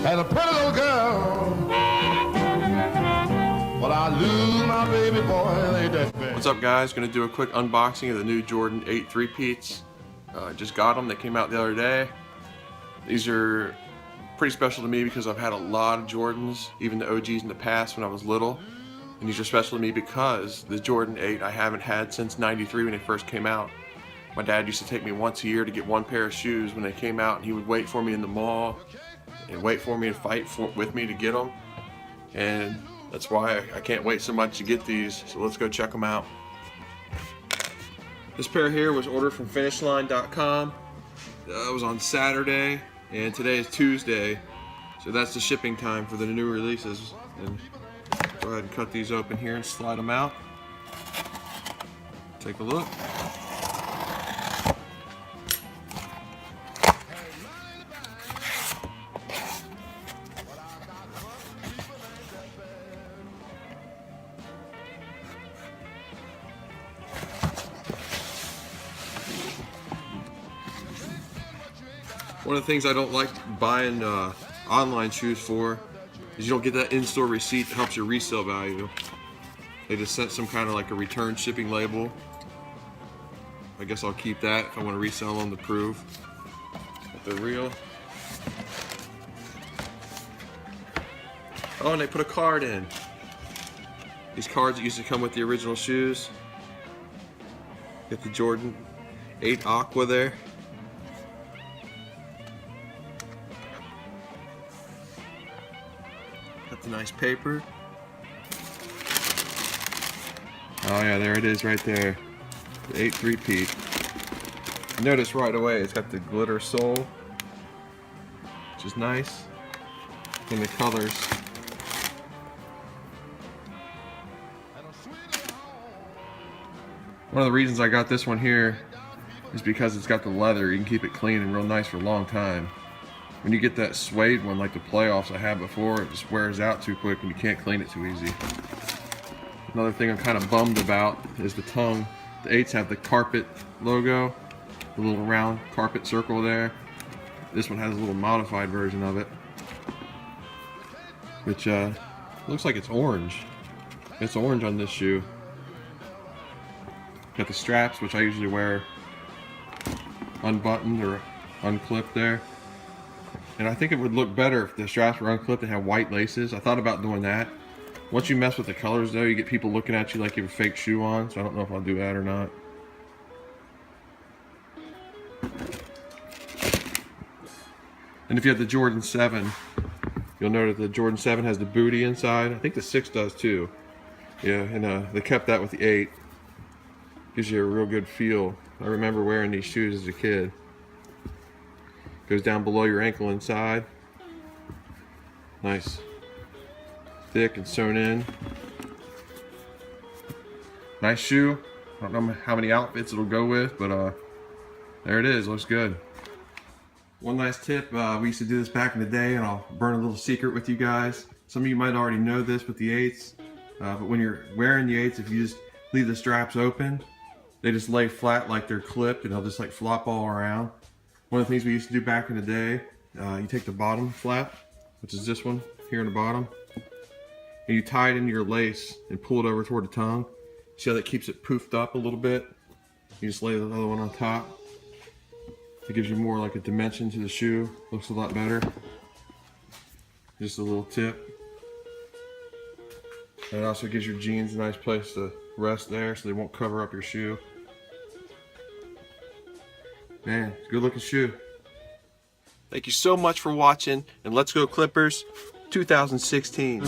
Had a pretty little girl, but I lose my baby boy, ain't that bad. What's up, guys? Gonna do a quick unboxing of the new Jordan 8 3-peats. Just got them. They came out the other day. These are pretty special to me because I've had a lot of Jordans, even the OGs in the past when I was little. And these are special to me because the Jordan 8 I haven't had since '93 when they first came out. My dad used to take me once a year to get one pair of shoes when they came out, and he would wait for me in the mall and wait for me and fight with me to get them. And that's why I can't wait so much to get these. So let's go check them out. This pair here was ordered from finishline.com. It was on Saturday, and today is Tuesday. So that's the shipping time for the new releases. And go ahead and cut these open here and slide them out. Take a look. One of the things I don't like buying online shoes for is you don't get that in-store receipt that helps your resale value. They just sent some kind of like a return shipping label. I guess I'll keep that if I want to resell them to prove that they're real. Oh, and they put a card in. These cards that used to come with the original shoes. Get the Jordan 8 Aqua there. Got the nice paper. Oh yeah, there it is right there. The 8 3-peat. Notice right away it's got the glitter sole, which is nice. And the colors. One of the reasons I got this one here is because it's got the leather. You can keep it clean and real nice for a long time. When you get that suede one like the playoffs I had before, it just wears out too quick and you can't clean it too easy. Another thing I'm kind of bummed about is the tongue. The 8s have the carpet logo, the little round carpet circle there. This one has a little modified version of it, which looks like it's orange. It's orange on this shoe. Got the straps, which I usually wear unbuttoned or unclipped there. And I think it would look better if the straps were unclipped and had white laces. I thought about doing that. Once you mess with the colors though, you get people looking at you like you have a fake shoe on, so I don't know if I'll do that or not. And if you have the Jordan 7, you'll notice the Jordan 7 has the booty inside. I think the 6 does too. Yeah, and they kept that with the 8. Gives you a real good feel. I remember wearing these shoes as a kid. Goes down below your ankle inside. Nice. Thick and sewn in. Nice shoe. I don't know how many outfits it'll go with, but there it is. Looks good. One nice tip, we used to do this back in the day, and I'll burn a little secret with you guys. Some of you might already know this with the 8s, but when you're wearing the 8s, if you just leave the straps open, they just lay flat like they're clipped, and they'll just like flop all around. One of the things we used to do back in the day, you take the bottom flap, which is this one here in the bottom, and you tie it into your lace and pull it over toward the tongue. See how that keeps it poofed up a little bit? You just lay the other one on top. It gives you more like a dimension to the shoe. Looks a lot better. Just a little tip. And it also gives your jeans a nice place to rest there so they won't cover up your shoe. Man, good looking shoe. Thank you so much for watching, and let's go Clippers 2016.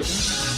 baby.